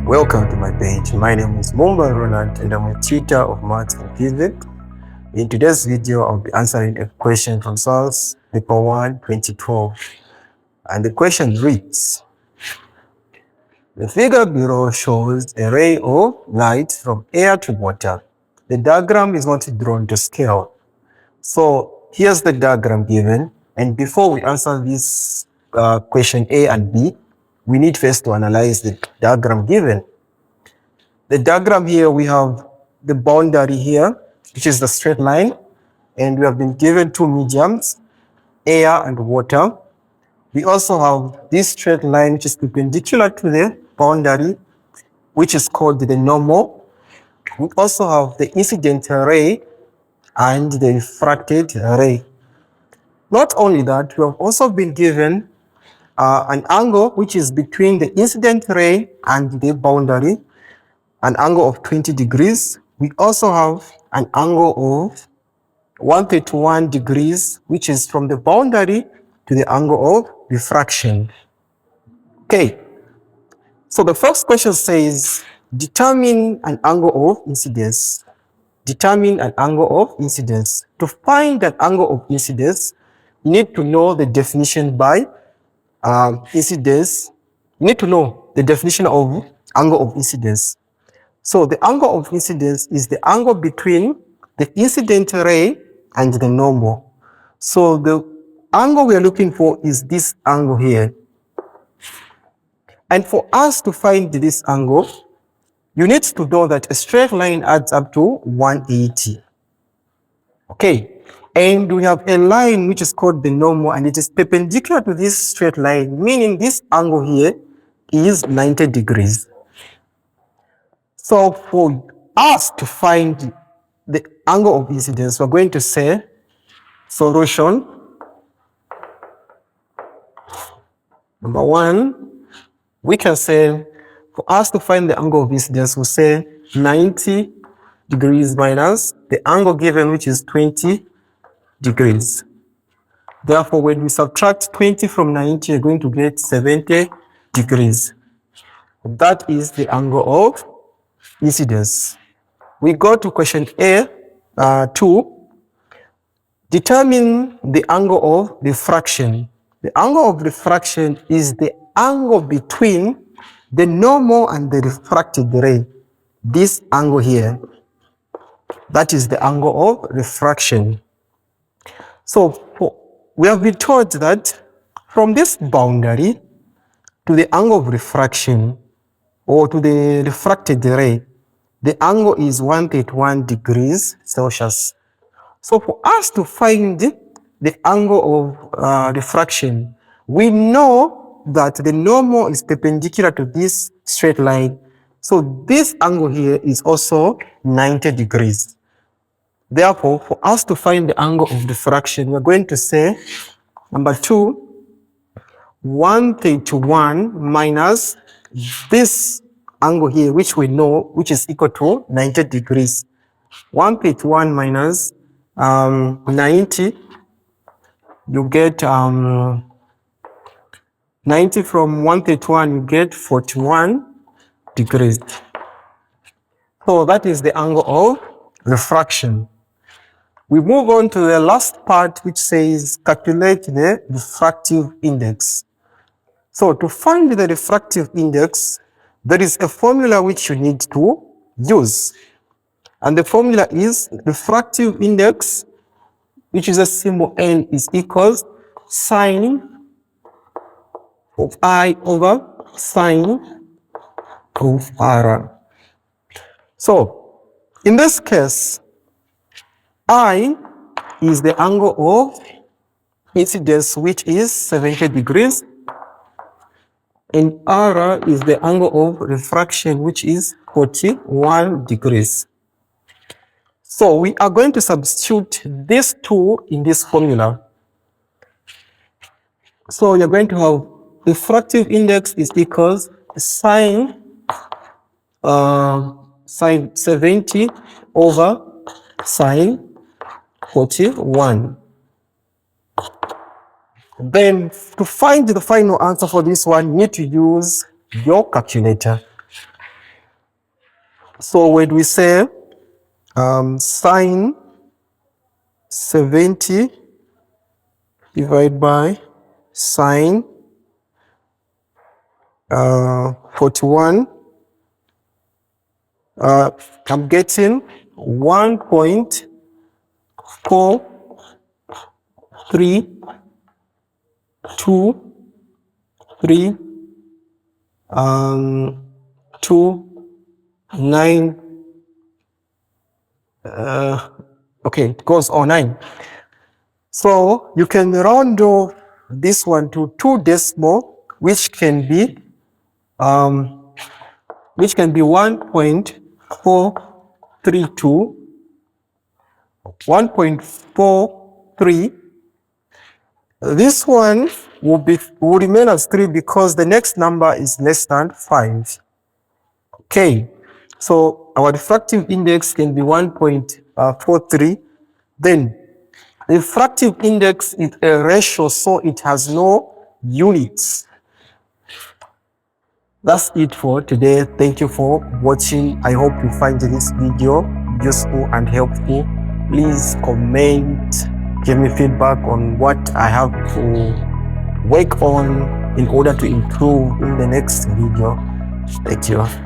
Welcome to my page. My name is Mumba Ronald and I'm a tutor of maths and physics. In today's video, I'll be answering a question from SALS Paper 1 2012. And the question reads, the figure below shows a ray of light from air to water. The diagram is not drawn to scale. So here's the diagram given. And before we answer this question A and B, we need first to analyze the diagram given. The diagram here, we have the boundary here, which is the straight line, and we have been given two mediums, air and water. We also have this straight line, which is perpendicular to the boundary, which is called the normal. We also have the incident ray and the refracted ray. Not only that, we have also been given an angle which is between the incident ray and the boundary, an angle of 20 degrees. We also have an angle of 131 degrees, which is from the boundary to the angle of refraction. Okay, so the first question says, determine an angle of incidence. Determine an angle of incidence. To find an angle of incidence, you need to know the definition by incidence. You need to know the definition of angle of incidence. So the angle of incidence is the angle between the incident ray and the normal. So the angle we are looking for is this angle here. And for us to find this angle, you need to know that a straight line adds up to 180. Okay, and we have a line which is called the normal, and it is perpendicular to this straight line, meaning this angle here is 90 degrees. So for us to find the angle of incidence, we're going to say solution. Number one, we can say for us to find the angle of incidence, we'll say 90 degrees minus the angle given, which is 20 degrees. Therefore, when we subtract 20 from 90, you're going to get 70 degrees. That is the angle of incidence. We go to question A, 2. Determine the angle of refraction. The angle of refraction is the angle between the normal and the refracted ray. This angle here, that is the angle of refraction. So we have been told that from this boundary to the angle of refraction or to the refracted ray, the angle is 131 degrees Celsius. So for us to find the angle of refraction, we know that the normal is perpendicular to this straight line. So this angle here is also 90 degrees. Therefore, for us to find the angle of refraction, we're going to say, number 2, 131 minus this angle here, which we know, which is equal to 90 degrees. 131 minus 90, you get 90 from 131, you get 41 degrees. So that is the angle of refraction. We move on to the last part, which says calculate the refractive index. So to find the refractive index, there is a formula which you need to use. And the formula is refractive index, which is a symbol N, is equals sine of I over sine of R. So in this case, I is the angle of incidence, which is 70 degrees, and R is the angle of refraction, which is 41 degrees. So we are going to substitute these two in this formula. So you're going to have refractive index is equals sine 70 over sine 41. Then to find the final answer for this one, you need to use your calculator. So when we say sine 70 divided by sine 41, I'm getting 1.4323 29. Okay, it goes on 9. So you can round off this one to 2 decimal, which can be 1.432, 1.43. This one will remain as 3 because the next number is less than 5. Okay, so our refractive index can be 1.43. Then the refractive index is a ratio, so it has no units. That's it for today. Thank you for watching. I hope you find this video useful and helpful. Please comment, give me feedback on what I have to work on in order to improve in the next video. Thank you.